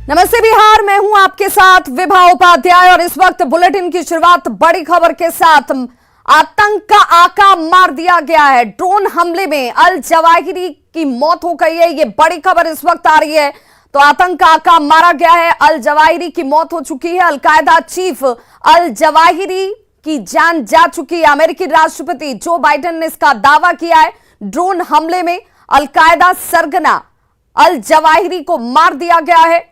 नमस्ते बिहार, मैं हूं आपके साथ विभा उपाध्याय और इस वक्त बुलेटिन की शुरुआत बड़ी खबर के साथ। आतंक का आका मार दिया गया है। ड्रोन हमले में अल जवाहिरी की मौत हो गई है। ये बड़ी खबर इस वक्त आ रही है। तो आतंक का आका मारा गया है, अल जवाहिरी की मौत हो चुकी है। अलकायदा चीफ अल जवाहिरी की जान जा चुकी है। अमेरिकी राष्ट्रपति जो बाइडेन ने इसका दावा किया है। ड्रोन हमले में अलकायदा सरगना अल जवाहिरी को मार दिया गया है।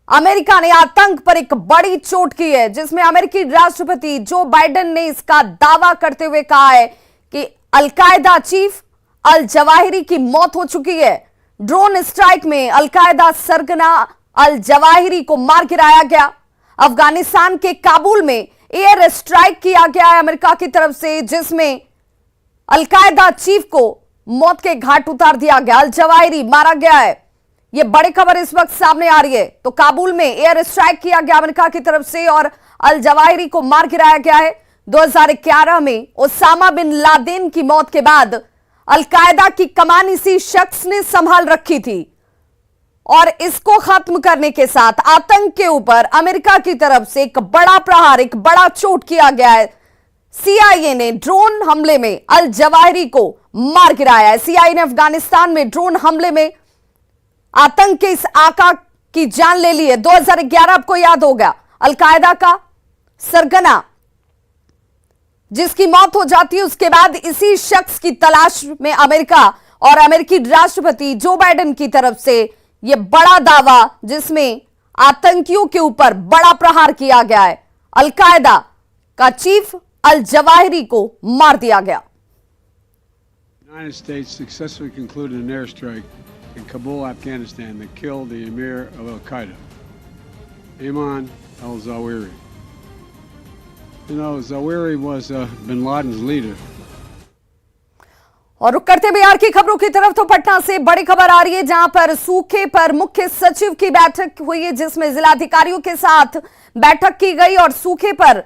अमेरिका ने आतंक पर एक बड़ी चोट की है, जिसमें अमेरिकी राष्ट्रपति जो बाइडेन ने इसका दावा करते हुए कहा है कि अलकायदा चीफ अल जवाहिरी की मौत हो चुकी है। ड्रोन स्ट्राइक में अलकायदा सरगना अल जवाहिरी को मार गिराया गया। अफगानिस्तान के काबुल में एयर स्ट्राइक किया गया है अमेरिका की तरफ से, जिसमें अलकायदा चीफ को मौत के घाट उतार दिया गया। अल जवाहिरी मारा गया है। यह बड़ी खबर इस वक्त सामने आ रही है। तो काबुल में एयर स्ट्राइक किया गया अमेरिका की तरफ से और अल जवाहिरी को मार गिराया गया है। 2011 में ओसामा बिन लादेन की मौत के बाद अलकायदा की कमान इसी शख्स ने संभाल रखी थी और इसको खत्म करने के साथ आतंक के ऊपर अमेरिका की तरफ से एक बड़ा प्रहार, एक बड़ा चोट किया गया है। CIA ने ड्रोन हमले में अल जवाहिरी को मार गिराया है। CIA ने अफगानिस्तान में ड्रोन हमले में आतंक के इस आका की जान ले ली है। 2011 आपको याद होगा, अलकायदा का सरगना जिसकी मौत हो जाती है, उसके बाद इसी शख्स की तलाश में अमेरिका और अमेरिकी राष्ट्रपति जो बाइडेन की तरफ से यह बड़ा दावा, जिसमें आतंकियों के ऊपर बड़ा प्रहार किया गया है। अलकायदा का चीफ अल जवाहिरी को मार दिया गया। United States successfully concluded an airstrike in Kabul, Afghanistan, that killed the emir of Al-Qaeda, Ayman al-Zawahiri. You know, Zawahiri was bin Laden's leader. और रुक करते बिहार की खबरों की तरफ, तो पटना से बड़ी खबर आ रही है, जहां पर सूखे पर मुख्य सचिव की बैठक हुई है, जिसमें जिलाधिकारियों के साथ बैठक की गई और सूखे पर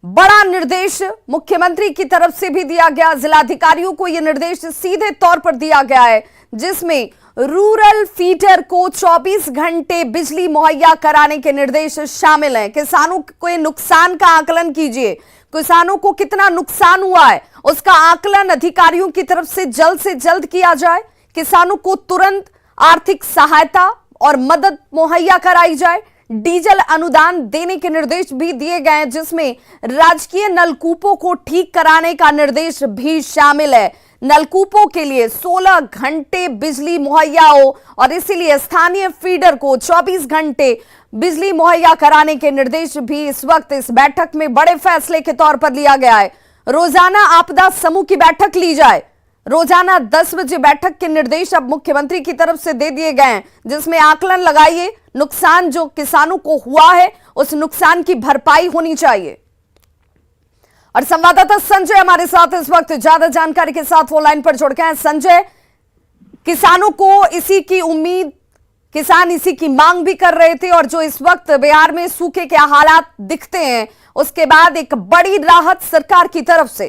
बड़ा निर्देश मुख्यमंत्री की तरफ से भी दिया गया। जिलाधिकारियों को यह निर्देश सीधे तौर पर दिया गया है, जिसमें रूरल फीडर को 24 घंटे बिजली मुहैया कराने के निर्देश शामिल हैं। किसानों के नुकसान का आकलन कीजिए। किसानों को कितना नुकसान हुआ है उसका आकलन अधिकारियों की तरफ से जल्द किया जाए। किसानों को तुरंत आर्थिक सहायता और मदद मुहैया कराई जाए। डीजल अनुदान देने के निर्देश भी दिए गए हैं, जिसमें राजकीय नलकूपों को ठीक कराने का निर्देश भी शामिल है। नलकूपों के लिए 16 घंटे बिजली मुहैया हो और इसीलिए स्थानीय फीडर को 24 घंटे बिजली मुहैया कराने के निर्देश भी इस वक्त इस बैठक में बड़े फैसले के तौर पर लिया गया है। रोजाना आपदा समूह की बैठक ली जाए। रोजाना 10 बजे बैठक के निर्देश अब मुख्यमंत्री की तरफ से दे दिए गए हैं, जिसमें आकलन लगाइए। नुकसान जो किसानों को हुआ है उस नुकसान की भरपाई होनी चाहिए। और संवाददाता संजय हमारे साथ इस वक्त ज्यादा जानकारी के साथ वो लाइन पर जुड़ गए हैं। संजय, किसानों को इसी की उम्मीद, किसान इसी की मांग भी कर रहे थे और जो इस वक्त बिहार में सूखे के हालात दिखते हैं, उसके बाद एक बड़ी राहत सरकार की तरफ से।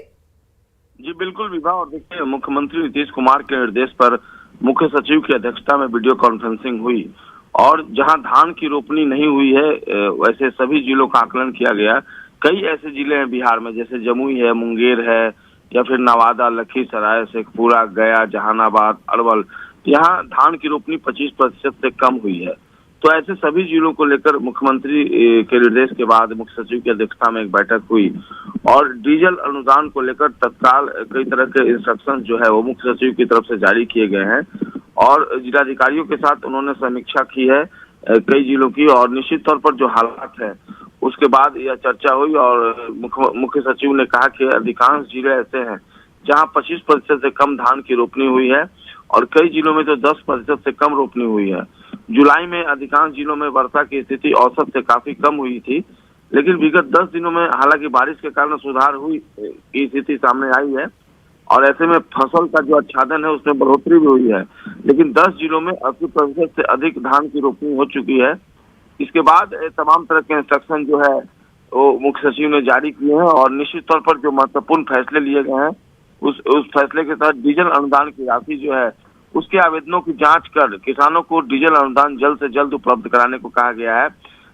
जी बिल्कुल विभा, और देखिए मुख्यमंत्री नीतीश कुमार के निर्देश पर मुख्य सचिव की अध्यक्षता में वीडियो कॉन्फ्रेंसिंग हुई और जहां धान की रोपनी नहीं हुई है वैसे सभी जिलों का आकलन किया गया। कई ऐसे जिले हैं बिहार में, जैसे जमुई है, मुंगेर है, या फिर नवादा, लखीसराय, शेखपुरा, गया, जहानाबाद, अरवल, यहाँ धान की रोपनी 25% से कम हुई है। तो ऐसे सभी जिलों को लेकर मुख्यमंत्री के निर्देश के बाद मुख्य सचिव की अध्यक्षता में एक बैठक हुई और डीजल अनुदान को लेकर तत्काल कई तरह के इंस्ट्रक्शन जो है वो मुख्य सचिव की तरफ से जारी किए गए हैं और जिलाधिकारियों के साथ उन्होंने समीक्षा की है कई जिलों की। और निश्चित तौर पर जो हालात है उसके बाद यह चर्चा हुई और मुख्य सचिव ने कहा कि अधिकांश जिले ऐसे हैं जहां 25% से कम धान की रोपनी हुई है और कई जिलों में तो 10% से कम रोपनी हुई है। जुलाई में अधिकांश जिलों में वर्षा की स्थिति औसत से काफी कम हुई थी, लेकिन विगत 10 दिनों में हालांकि बारिश के कारण सुधार हुई की स्थिति सामने आई है और ऐसे में फसल का जो आच्छादन है उसमें बढ़ोतरी भी हुई है। लेकिन 10 जिलों में 80% से अधिक धान की रोपनी हो चुकी है। इसके बाद तमाम तरह के इंस्ट्रक्शन जो है वो मुख्य सचिव ने जारी किए हैं और निश्चित तौर पर जो महत्वपूर्ण फैसले लिए गए हैं उस फैसले के तहत डीजल अनुदान की राशि जो है उसके आवेदनों की जांच कर किसानों को डीजल अनुदान जल्द से जल्द उपलब्ध कराने को कहा गया है।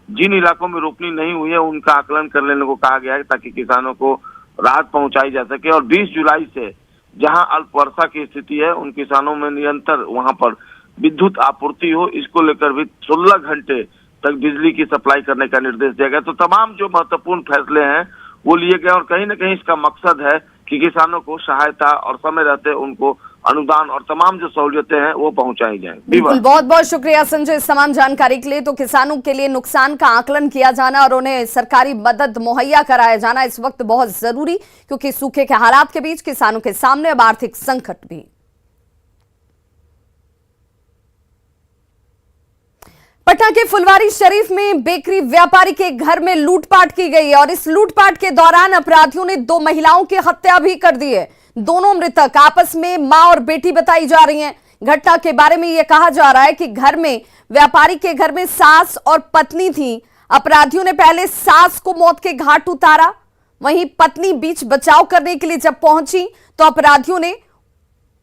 जिन इलाकों में रोपनी नहीं हुई है उनका आकलन कर लेने को कहा गया है ताकि किसानों को राहत पहुंचाई जा सके। और 20 जुलाई से जहां अल्प वर्षा की स्थिति है उन किसानों में निरंतर वहां पर विद्युत आपूर्ति हो, इसको लेकर भी 16 घंटे तक बिजली की सप्लाई करने का निर्देश दिया गया। तो तमाम जो महत्वपूर्ण फैसले हैं वो लिए गए और कहीं न कहीं इसका मकसद है कि किसानों को सहायता और समय रहते उनको अनुदान और तमाम जो सहूलियतें हैं वो पहुंचाई जाए। बिल्कुल, बहुत बहुत शुक्रिया संजय इस तमाम जानकारी के लिए। तो किसानों के लिए नुकसान का आकलन किया जाना और उन्हें सरकारी मदद मुहैया कराया जाना इस वक्त बहुत जरूरी, क्योंकि सूखे के हालात के बीच किसानों के सामने अब आर्थिक संकट भी। पटना के फुलवारी शरीफ में बेकरी व्यापारी के घर में लूटपाट की गई और इस लूटपाट के दौरान अपराधियों ने 2 महिलाओं की हत्या भी कर दी है। दोनों मृतक आपस में मां और बेटी बताई जा रही हैं। घटना के बारे में यह कहा जा रहा है कि घर में व्यापारी के घर में सास और पत्नी थी। अपराधियों ने पहले सास को मौत के घाट उतारा, वहीं पत्नी बीच बचाव करने के लिए जब पहुंची तो अपराधियों ने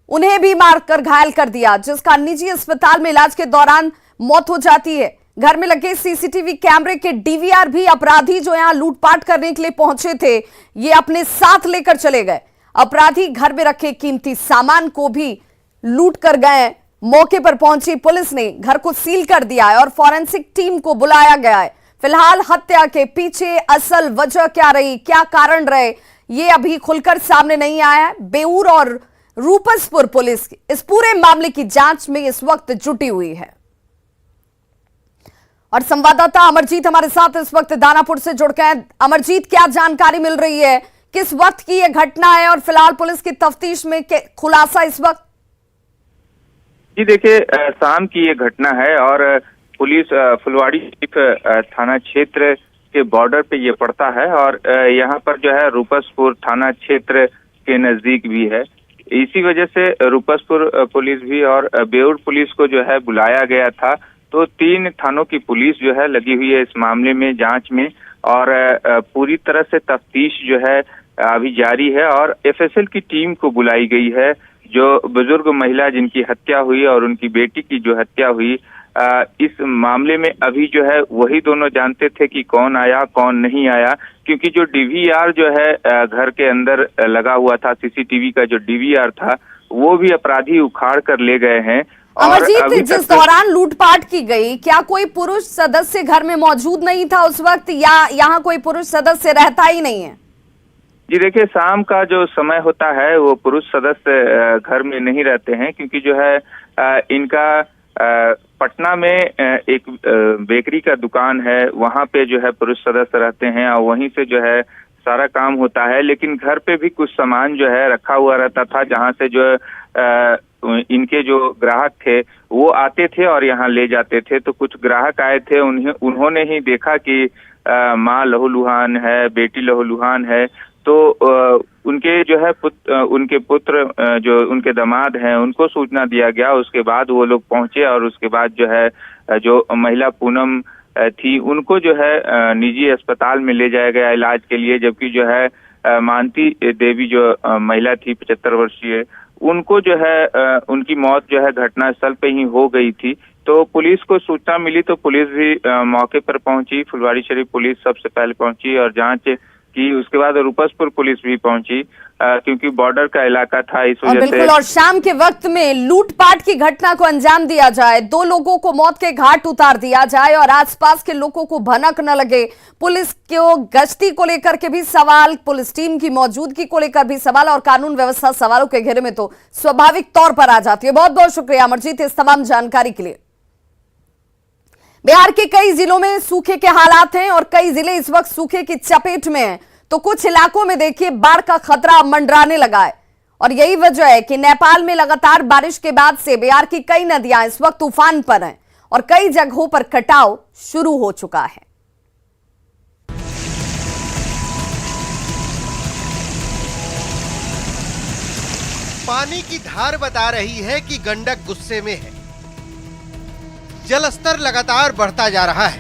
उन्हें भी मारकर घायल कर दिया, जिसका निजी अस्पताल में इलाज के दौरान मौत हो जाती है। घर में लगे सीसीटीवी कैमरे के डीवीआर भी अपराधी जो यहां लूटपाट करने के लिए पहुंचे थे ये अपने साथ लेकर चले गए। अपराधी घर में रखे कीमती सामान को भी लूट कर गए। मौके पर पहुंची पुलिस ने घर को सील कर दिया है और फॉरेंसिक टीम को बुलाया गया है। फिलहाल हत्या के पीछे असल वजह क्या रही, क्या कारण रहे, ये अभी खुलकर सामने नहीं आया है। बेऊर और रूपसपुर पुलिस इस पूरे मामले की जांच में इस वक्त जुटी हुई है और संवाददाता अमरजीत हमारे साथ इस वक्त दानापुर से जुड़ गए हैं। अमरजीत, क्या जानकारी मिल रही है, किस वक्त की यह घटना है और फिलहाल पुलिस की तफ्तीश में खुलासा इस वक्त? जी देखिए, शाम की ये घटना है और पुलिस फुलवारी थाना क्षेत्र के बॉर्डर पे ये पड़ता है और यहाँ पर जो है रूपसपुर थाना क्षेत्र के नजदीक भी है। इसी वजह से रूपसपुर पुलिस भी और बेऊर पुलिस को जो है बुलाया गया था। तो 3 थानों की पुलिस जो है लगी हुई है इस मामले में जांच में और पूरी तरह से तफ्तीश जो है अभी जारी है और एफएसएल की टीम को बुलाई गई है। जो बुजुर्ग महिला जिनकी हत्या हुई और उनकी बेटी की जो हत्या हुई, इस मामले में अभी जो है वही दोनों जानते थे कि कौन आया कौन नहीं आया, क्योंकि जो डीवीआर जो है घर के अंदर लगा हुआ था, सीसीटीवी का जो डीवीआर था वो भी अपराधी उखाड़ कर ले गए हैं। अमरजीत, जिस दौरान लूटपाट की गई क्या कोई पुरुष सदस्य घर में मौजूद नहीं था उस वक्त या यहाँ कोई पुरुष सदस्य रहता ही नहीं है? जी देखिए, शाम का जो समय होता है वो पुरुष सदस्य घर में नहीं रहते हैं, क्योंकि जो है इनका पटना में एक बेकरी का दुकान है, वहाँ पे जो है पुरुष सदस्य रहते हैं और वहीं से जो है सारा काम होता है। लेकिन घर पे भी कुछ सामान जो है रखा हुआ रहता था, जहाँ से जो इनके जो ग्राहक थे वो आते थे और यहाँ ले जाते थे। तो कुछ ग्राहक आए थे, उन्होंने ही देखा कि माँ लहूलुहान है, बेटी लहूलुहान है। तो उनके जो है उनके पुत्र जो उनके दामाद हैं उनको सूचना दिया गया। उसके बाद वो लोग पहुंचे और उसके बाद जो है जो महिला पूनम थी उनको जो है निजी अस्पताल में ले जाया गया इलाज के लिए, जबकि जो है मानती देवी जो महिला थी 75 वर्षीय, उनको जो है उनकी मौत जो है घटनास्थल पे ही हो गई थी। तो पुलिस को सूचना मिली तो पुलिस भी मौके पर पहुंची। फुलवारी शरीफ पुलिस सबसे पहले पहुंची और जांच की। उसके बाद रूपसपुर पुलिस भी पहुंची, क्योंकि बॉर्डर का इलाका था, इस वजह से। बिल्कुल, और शाम के वक्त में लूटपाट की घटना को अंजाम दिया जाए, 2 लोगों को मौत के घाट उतार दिया जाए और आसपास के लोगों को भनक न लगे। पुलिस को गश्ती को लेकर के भी सवाल, पुलिस टीम की मौजूदगी को लेकर भी सवाल और कानून व्यवस्था सवालों के घेरे में तो स्वाभाविक तौर पर आ जाती है। बहुत बहुत शुक्रिया अमरजीत इस तमाम जानकारी के लिए। बिहार के कई जिलों में सूखे के हालात हैं और कई जिले इस वक्त सूखे की चपेट में हैं, तो कुछ इलाकों में देखिए बाढ़ का खतरा मंडराने लगा है और यही वजह है कि नेपाल में लगातार बारिश के बाद से बिहार की कई नदियां इस वक्त तूफान पर हैं और कई जगहों पर कटाव शुरू हो चुका है। पानी की धार बता रही है कि गंडक गुस्से में है। जलस्तर लगातार बढ़ता जा रहा है,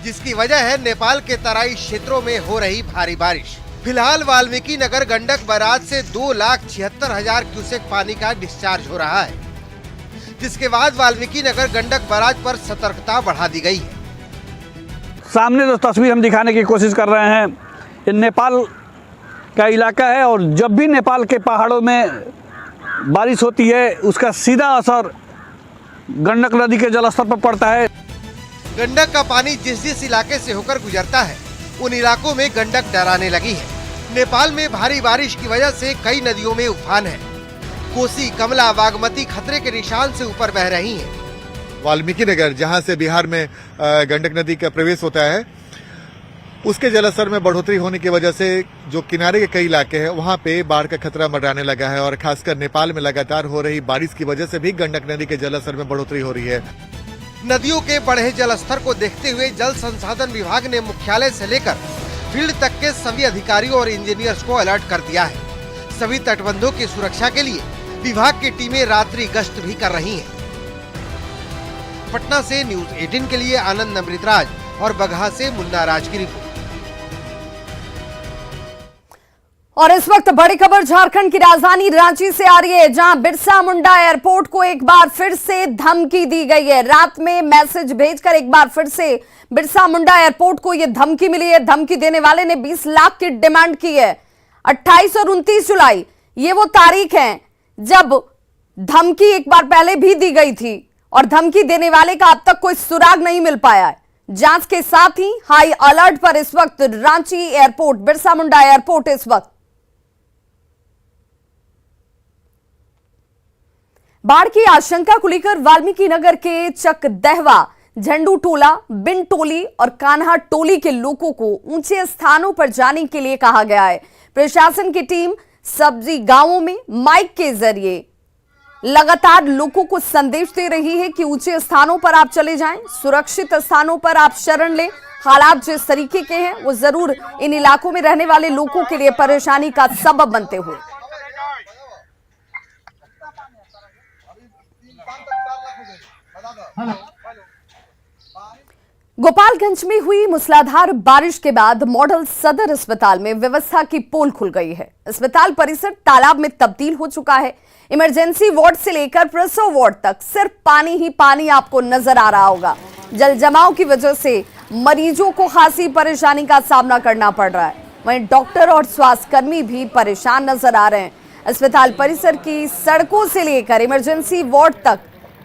जिसकी वजह है नेपाल के तराई क्षेत्रों में हो रही भारी बारिश। फिलहाल वाल्मीकि नगर गंडक बराज से 2,76,000 क्यूसेक पानी का डिस्चार्ज हो रहा है। जिसके बाद वाल्मीकि नगर गंडक बराज पर सतर्कता बढ़ा दी गई है। सामने जो तस्वीर हम दिखाने की कोशिश कर रहे हैं, ये नेपाल का इलाका है और जब भी नेपाल के पहाड़ों में बारिश होती है उसका सीधा असर गंडक नदी के जलस्तर पर पड़ता है। गंडक का पानी जिस जिस इलाके से होकर गुजरता है उन इलाकों में गंडक डराने लगी है। नेपाल में भारी बारिश की वजह से कई नदियों में उफान है। कोसी, कमला, बागमती खतरे के निशान से ऊपर बह रही हैं। वाल्मीकि नगर जहां से बिहार में गंडक नदी का प्रवेश होता है, उसके जलस्तर में बढ़ोतरी होने की वजह से जो किनारे के कई इलाके हैं वहां पे बाढ़ का खतरा मंडराने लगा है और खासकर नेपाल में लगातार हो रही बारिश की वजह से भी गंडक नदी के जलस्तर में बढ़ोतरी हो रही है। नदियों के बढ़े जलस्तर को देखते हुए जल संसाधन विभाग ने मुख्यालय से लेकर फील्ड तक के सभी अधिकारियों और इंजीनियर्स को अलर्ट कर दिया है। सभी तटबंधों की सुरक्षा के लिए विभाग की टीमें रात्रि गश्त भी कर रही हैं। पटना से न्यूज 18 के लिए आनंद अमृतराज और बगहा से मुन्ना राज की रिपोर्ट। और इस वक्त बड़ी खबर झारखंड की राजधानी रांची से आ रही है, जहां बिरसा मुंडा एयरपोर्ट को एक बार फिर से धमकी दी गई है। रात में मैसेज भेजकर एक बार फिर से बिरसा मुंडा एयरपोर्ट को यह धमकी मिली है। धमकी देने वाले ने 20 लाख की डिमांड की है। 28 और 29 जुलाई ये वो तारीख है जब धमकी एक बार पहले भी दी गई थी और धमकी देने वाले का अब तक कोई सुराग नहीं मिल पाया है। जांच के साथ ही हाई अलर्ट पर इस वक्त रांची एयरपोर्ट, बिरसा मुंडा एयरपोर्ट इस वक्त। बाढ़ की आशंका को लेकर वाल्मीकि नगर के चकदहवा, झंडू टोला, बिन टोली और कान्हा टोली के लोगों को ऊंचे स्थानों पर जाने के लिए कहा गया है। प्रशासन की टीम सब्जी गांवों में माइक के जरिए लगातार लोगों को संदेश दे रही है कि ऊंचे स्थानों पर आप चले जाएं, सुरक्षित स्थानों पर आप शरण लें। हालात जिस तरीके के हैं वो जरूर इन इलाकों में रहने वाले लोगों के लिए परेशानी का सबब बनते हुए। गोपालगंज में हुई मूसलाधार बारिश के बाद मॉडल सदर अस्पताल में व्यवस्था की पोल खुल गई है। अस्पताल परिसर तालाब में तब्दील हो चुका है। इमरजेंसी वार्ड से लेकर प्रसव वार्ड तक सिर्फ पानी ही पानी आपको नजर आ रहा होगा। जल जमाव की वजह से मरीजों को खासी परेशानी का सामना करना पड़ रहा है। वहीं डॉक्टर और स्वास्थ्यकर्मी भी परेशान नजर आ रहे हैं। अस्पताल परिसर की सड़कों से लेकर इमरजेंसी वार्ड तक,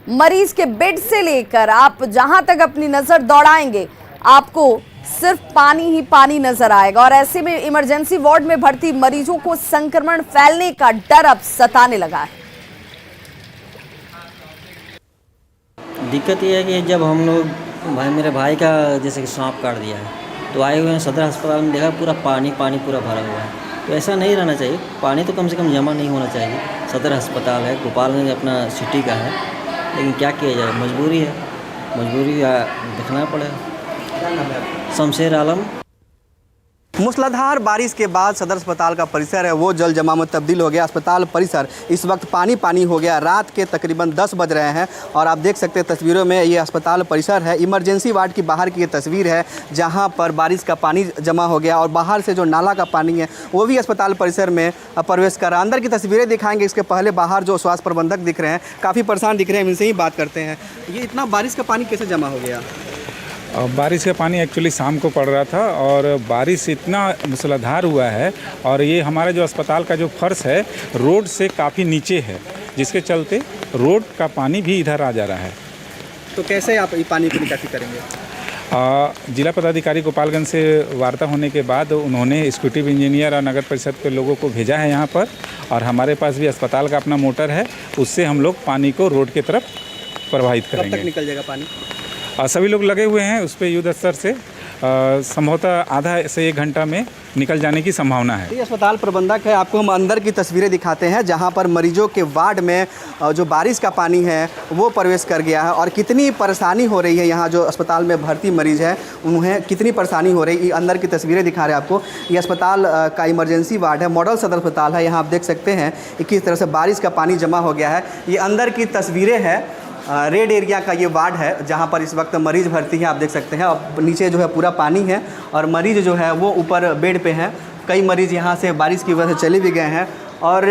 मरीज के बेड से लेकर आप जहां तक अपनी नजर दौड़ाएंगे आपको सिर्फ पानी ही पानी नजर आएगा। और ऐसे में इमरजेंसी वार्ड में भर्ती मरीजों को संक्रमण फैलने का डर अब सताने लगा है। दिक्कत यह है कि जब हम लोग मेरे भाई का जैसे कि सांप काट दिया है तो आए हुए हैं सदर अस्पताल में, देखा पूरा पानी पूरा भरा हुआ है। तो ऐसा नहीं रहना चाहिए, पानी तो कम से कम जमा नहीं होना चाहिए। सदर अस्पताल है, गोपालगंज अपना सिटी का है, लेकिन क्या किया जाए, मजबूरी है, मजबूरी दिखना पड़ेगा। शमशेर आलम। मूसलाधार बारिश के बाद सदर अस्पताल का परिसर है वो जल जमाव में तब्दील हो गया। अस्पताल परिसर इस वक्त पानी पानी हो गया। रात के तकरीबन 10 बज रहे हैं और आप देख सकते हैं तस्वीरों में ये अस्पताल परिसर है। इमरजेंसी वार्ड की बाहर की ये तस्वीर है जहां पर बारिश का पानी जमा हो गया और बाहर से जो नाला का पानी है वो भी अस्पताल परिसर में प्रवेश कर रहा है। अंदर की तस्वीरें दिखाएंगे, इसके पहले बाहर जो स्वास्थ्य प्रबंधक दिख रहे हैं काफ़ी परेशान दिख रहे हैं, इनसे ही बात करते हैं। ये इतना बारिश का पानी कैसे जमा हो गया? बारिश का पानी एक्चुअली शाम को पड़ रहा था और बारिश इतना मूसलाधार हुआ है और ये हमारा जो अस्पताल का जो फर्श है रोड से काफ़ी नीचे है, जिसके चलते रोड का पानी भी इधर आ जा रहा है। तो कैसे आप ये पानी की निकासी करेंगे? जिला पदाधिकारी गोपालगंज से वार्ता होने के बाद उन्होंने एग्जीक्यूटिव इंजीनियर और नगर परिषद के लोगों को भेजा है यहाँ पर, और हमारे पास भी अस्पताल का अपना मोटर है, उससे हम लोग पानी को रोड की तरफ प्रवाहित करेंगे। कब तक निकल जाएगा पानी? सभी लोग लगे हुए हैं उस पर युद्ध स्तर से, संभवतः आधा से 1 घंटा में निकल जाने की संभावना है। ये अस्पताल प्रबंधक है, आपको हम अंदर की तस्वीरें दिखाते हैं जहां पर मरीजों के वार्ड में जो बारिश का पानी है वो प्रवेश कर गया है और कितनी परेशानी हो रही है। यहाँ जो अस्पताल में भर्ती मरीज है उन्हें कितनी परेशानी हो रही है, अंदर की तस्वीरें दिखा रहे हैं आपको। ये अस्पताल का इमरजेंसी वार्ड है, मॉडल सदर अस्पताल है। यहाँ आप देख सकते हैं कि किस तरह से बारिश का पानी जमा हो गया है। ये अंदर की तस्वीरें हैं, रेड एरिया का ये वार्ड है जहाँ पर इस वक्त मरीज भर्ती है, आप देख सकते हैं। और नीचे जो है पूरा पानी है और मरीज जो है वो ऊपर बेड पे हैं। कई मरीज यहाँ से बारिश की वजह से चले भी गए हैं और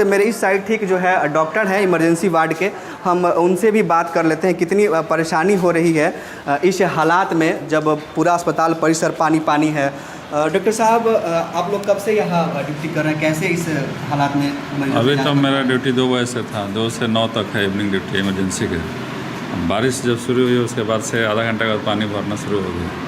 मेरे इस साइड ठीक जो है डॉक्टर हैं इमरजेंसी वार्ड के, हम उनसे भी बात कर लेते हैं कितनी परेशानी हो रही है इस हालात में जब पूरा अस्पताल परिसर पानी पानी है। डॉक्टर साहब, आप लोग कब से यहाँ ड्यूटी कर रहे हैं, कैसे इस हालात में? अभी तो मेरा ड्यूटी 2 बजे से था, 2 से 9 तक है इवनिंग ड्यूटी इमरजेंसी के। बारिश जब शुरू हुई उसके बाद से आधा घंटे बाद पानी भरना शुरू हो गया।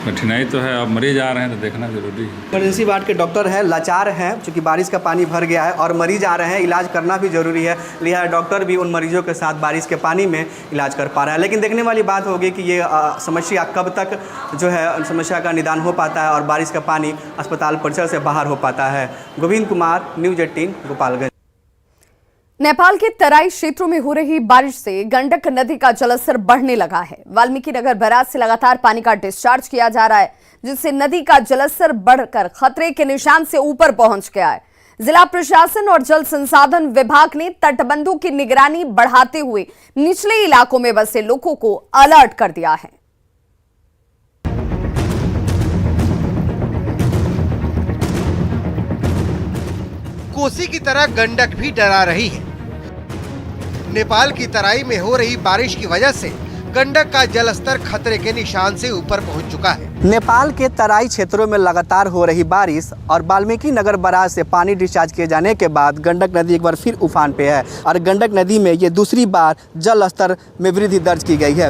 कठिनाई तो है, अब मरीज आ रहे हैं तो देखना जरूरी है। इमरजेंसी वार्ड के डॉक्टर हैं, लाचार हैं क्योंकि बारिश का पानी भर गया है और मरीज आ रहे हैं, इलाज करना भी जरूरी है, लिहाजा डॉक्टर भी उन मरीजों के साथ बारिश के पानी में इलाज कर पा रहा है। लेकिन देखने वाली बात होगी कि ये समस्या कब तक जो है समस्या का निदान हो पाता है और बारिश का पानी अस्पताल परिसर से बाहर हो पाता है। गोविंद कुमार, न्यूज़ 18, गोपालगंज। नेपाल के तराई क्षेत्रों में हो रही बारिश से गंडक नदी का जलस्तर बढ़ने लगा है। वाल्मीकि नगर बैराज से लगातार पानी का डिस्चार्ज किया जा रहा है, जिससे नदी का जलस्तर बढ़कर खतरे के निशान से ऊपर पहुंच गया है। जिला प्रशासन और जल संसाधन विभाग ने तटबंधों की निगरानी बढ़ाते हुए निचले इलाकों में बसे लोगों को अलर्ट कर दिया है। कोसी की तरह गंडक भी डरा रही है। नेपाल की तराई में हो रही बारिश की वजह से गंडक का जलस्तर खतरे के निशान से ऊपर पहुंच चुका है। नेपाल के तराई क्षेत्रों में लगातार हो रही बारिश और वाल्मीकि नगर बैराज से पानी डिस्चार्ज किए जाने के बाद गंडक नदी एक बार फिर उफान पे है और गंडक नदी में ये दूसरी बार जल स्तर में वृद्धि दर्ज की गई है।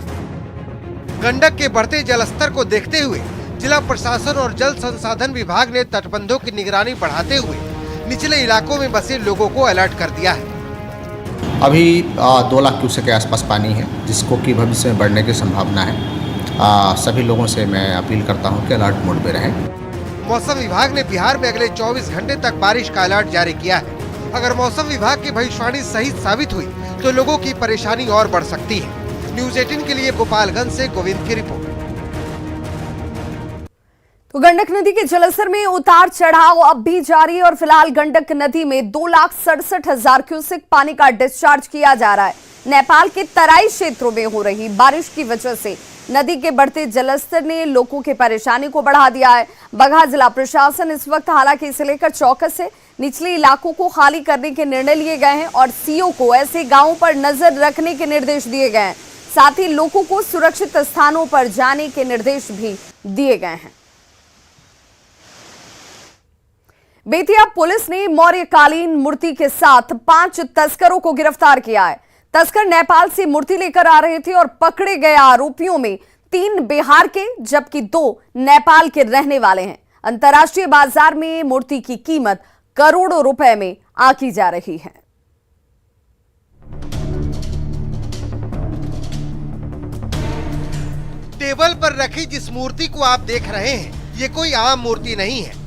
गंडक के बढ़ते जलस्तर को देखते हुए जिला प्रशासन और जल संसाधन विभाग ने तटबंधों की निगरानी बढ़ाते हुए निचले इलाकों में बसे लोगों को अलर्ट कर दिया है। अभी 2 लाख क्यूसेक के आसपास पानी है, जिसको कि भविष्य में बढ़ने की संभावना है। सभी लोगों से मैं अपील करता हूं कि अलर्ट मोड पे रहें। मौसम विभाग ने बिहार में अगले 24 घंटे तक बारिश का अलर्ट जारी किया है। अगर मौसम विभाग की भविष्यवाणी सही साबित हुई तो लोगों की परेशानी और बढ़ सकती है। न्यूज़ 18 के लिए गोपालगंज से गोविंद की रिपोर्ट। तो गंडक नदी के जलस्तर में उतार चढ़ाव अब भी जारी है और फिलहाल गंडक नदी में 2,67,000 क्यूसेक पानी का डिस्चार्ज किया जा रहा है। नेपाल के तराई क्षेत्रों में हो रही बारिश की वजह से नदी के बढ़ते जलस्तर ने लोगों की परेशानी को बढ़ा दिया है। बगहा जिला प्रशासन इस वक्त हालांकि इसे लेकर चौकस है। निचले इलाकों को खाली करने के निर्णय लिए गए हैं और सीओ को ऐसे गांवों पर नजर रखने के निर्देश दिए गए हैं। साथ ही लोगों को सुरक्षित स्थानों पर जाने के निर्देश भी दिए गए हैं। बेतिया पुलिस ने मौर्यकालीन मूर्ति के साथ 5 तस्करों को गिरफ्तार किया है। तस्कर नेपाल से मूर्ति लेकर आ रहे थे और पकड़े गए आरोपियों में 3 बिहार के जबकि 2 नेपाल के रहने वाले हैं। अंतर्राष्ट्रीय बाजार में मूर्ति की कीमत करोड़ों रुपए में आंकी जा रही है। टेबल पर रखी जिस मूर्ति को आप देख रहे हैं, ये कोई आम मूर्ति नहीं है।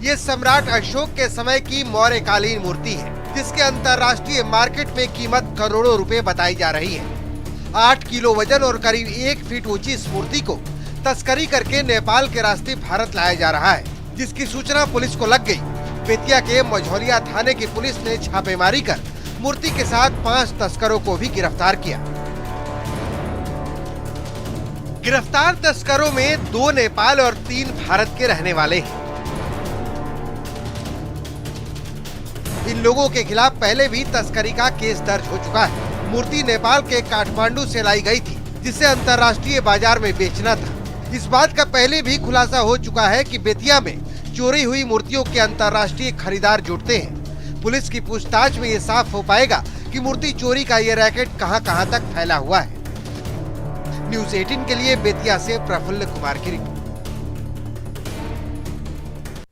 ये सम्राट अशोक के समय की मौर्यकालीन मूर्ति है, जिसके अंतर्राष्ट्रीय मार्केट में कीमत करोड़ों रुपए बताई जा रही है। 8 किलो वजन और करीब 1 फीट ऊंची इस मूर्ति को तस्करी करके नेपाल के रास्ते भारत लाया जा रहा है, जिसकी सूचना पुलिस को लग गई। बेतिया के मझौलिया थाने की पुलिस ने छापेमारी कर मूर्ति के साथ 5 तस्करों को भी गिरफ्तार किया। गिरफ्तार तस्करों में 2 नेपाल और 3 भारत के रहने वाले हैं। इन लोगों के खिलाफ पहले भी तस्करी का केस दर्ज हो चुका है। मूर्ति नेपाल के काठमांडू से लाई गई थी, जिसे अंतर्राष्ट्रीय बाजार में बेचना था। इस बात का पहले भी खुलासा हो चुका है कि बेतिया में चोरी हुई मूर्तियों के अंतर्राष्ट्रीय खरीदार जुटते हैं। पुलिस की पूछताछ में ये साफ हो पाएगा कि मूर्ति चोरी का ये रैकेट कहां-कहां तक फैला हुआ है। न्यूज़ 18 के लिए बेतिया से प्रफुल्ल कुमार की रिपोर्ट।